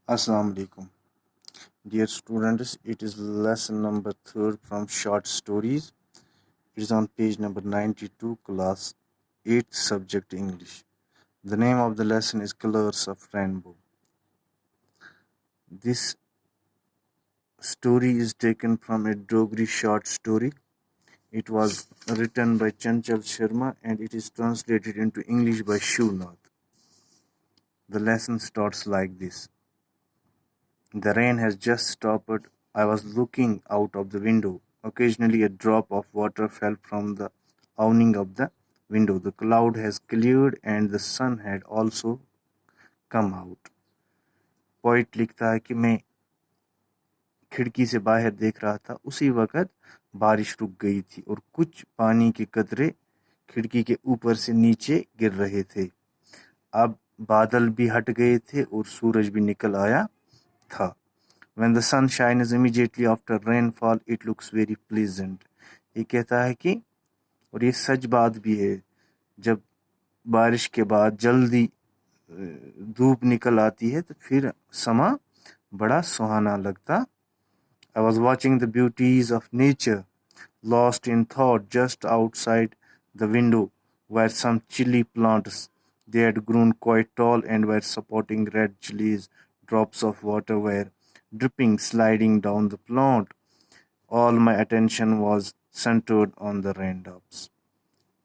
Assalamu alaikum. Dear students, it is lesson number 3 from short stories. It is on page number 92, class 8th subject English. The name of the lesson is Colors of Rainbow. This story is taken from a Dogri short story. It was written by Chanchal Sharma and it is translated into English by Shivnath. The lesson starts like this. The rain has just stopped. I was looking out of the window. Occasionally a drop of water fell from the awning of the window. The cloud has cleared and the sun had also come out. Poet लिखता है कि मैं खिड़की से बाहर देख रहा था, उसी वक्त बारिश रुक गई थी और कुछ पानी के कतरे खिड़की के ऊपर से नीचे गिर रहे थे। अब बादल भी हट गए थे और सूरज भी निकल आया था। When the sun shines immediately after rainfall, it looks very pleasant. ये कहता है कि, और ये सच बात भी है, जब बारिश के बाद जल्दी धूप निकल आती है तो फिर समा बड़ा सुहाना लगता। I was watching the beauties of nature, lost in thought. Just outside the window were some chili plants. They had grown quite tall and were supporting red chilies. Drops of water were dripping, sliding down the plant. All my attention was centered on the raindrops.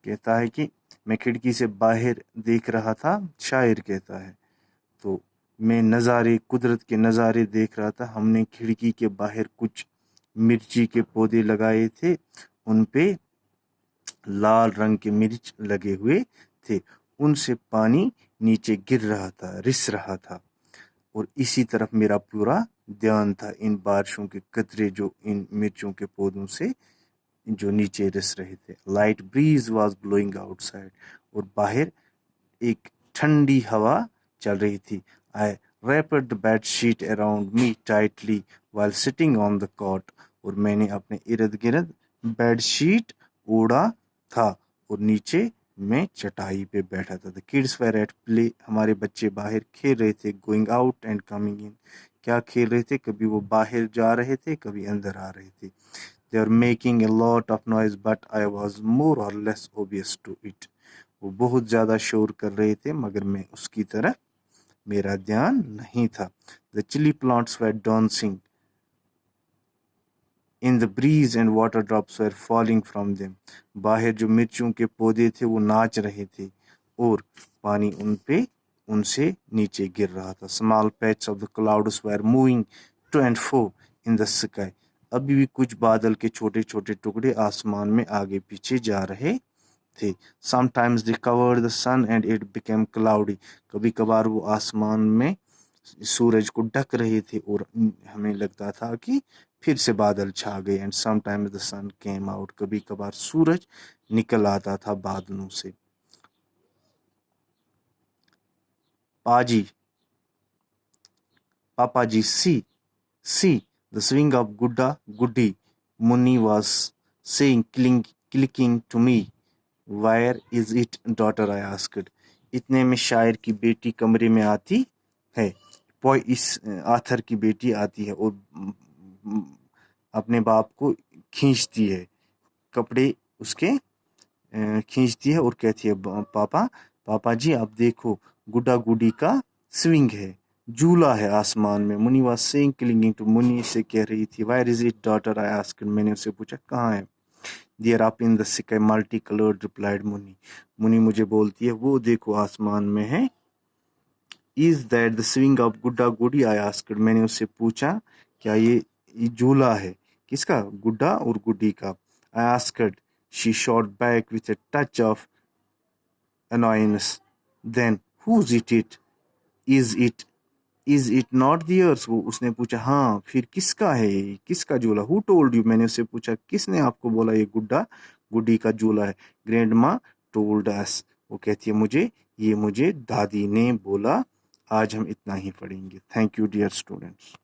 कहता है कि मैं खिड़की से बाहर देख रहा था, शायर कहता है, तो मैं नज़ारे, कुदरत के नज़ारे देख रहा था। हमने खिड़की के बाहर कुछ मिर्ची के पौधे लगाए थे, उन पे लाल रंग के मिर्च लगे हुए थे, उनसे पानी नीचे गिर रहा था, रिस रहा था और इसी तरफ मेरा पूरा ध्यान था, इन बारिशों के कतरे जो इन मिर्चों के पौधों से जो नीचे रिस रहे थे। Light breeze was blowing outside, और बाहर एक ठंडी हवा चल रही थी। I wrapped the bed sheet around me tightly while sitting on the cot, और मैंने अपने इर्द गिर्द बेड शीट ओढ़ा था और नीचे मैं चटाई पे बैठा था। The kids were at play, हमारे बच्चे बाहर खेल रहे थे। Going out and coming in, क्या खेल रहे थे? कभी वो बाहर जा रहे थे, कभी अंदर आ रहे थे। They were making a lot of noise, but I was more or less oblivious to it. वो बहुत ज़्यादा शोर कर रहे थे, मगर मैं उसकी तरफ मेरा ध्यान नहीं था। The chili plants were dancing in the breeze and water drops were falling from them. बाहर जो मिर्चों के पौधे थे वो नाच रहे थे और पानी उनसे नीचे गिर रहा था। Small patches of the clouds were moving to and fro in the sky. अभी भी कुछ बादल के छोटे छोटे टुकड़े आसमान में आगे पीछे जा रहे थे। Sometimes they covered the sun and it became cloudy. कभी कभार वो आसमान में सूरज को ढक रहे थे और हमें लगता था कि फिर से बादल छा गए। And sometimes the sun came out, कभी कभार सूरज निकल आता था बादलों से। पापा जी, सी the swing of Gudda Goody, Munni was saying, clicking to me. Where is it, daughter? I asked. इतने में शायर की बेटी कमरे में आती है। इस आथर की बेटी आती है और अपने बाप को खींचती है, कपड़े उसके खींचती है और कहती है, पापा जी आप देखो, गुड्डा गुडी का स्विंग है, झूला है आसमान में। Munni was saying, clinging to, Munni से कह रही थी। Where is it daughter? I asked, मैंने उससे पूछा कहाँ है। There up in the sky multi coloured, replied Munni. Munni मुझे बोलती है, वो देखो आसमान में है। Is that the swing of gudda gudi? I asked, मैंने उससे पूछा क्या ये झूला है किसका? गुड्डा और गुड्डी का। I asked, she shot back with a touch of annoyance. Then whose it? Is it not theirs? वो उसने पूछा, हाँ फिर किसका है, किसका झूला? Who told you? मैंने उससे पूछा, किसने आपको बोला ये गुड्डा गुड्डी का झूला है? Grandma told us. वो कहती है, मुझे दादी ने बोला। आज हम इतना ही पढ़ेंगे। Thank you dear students.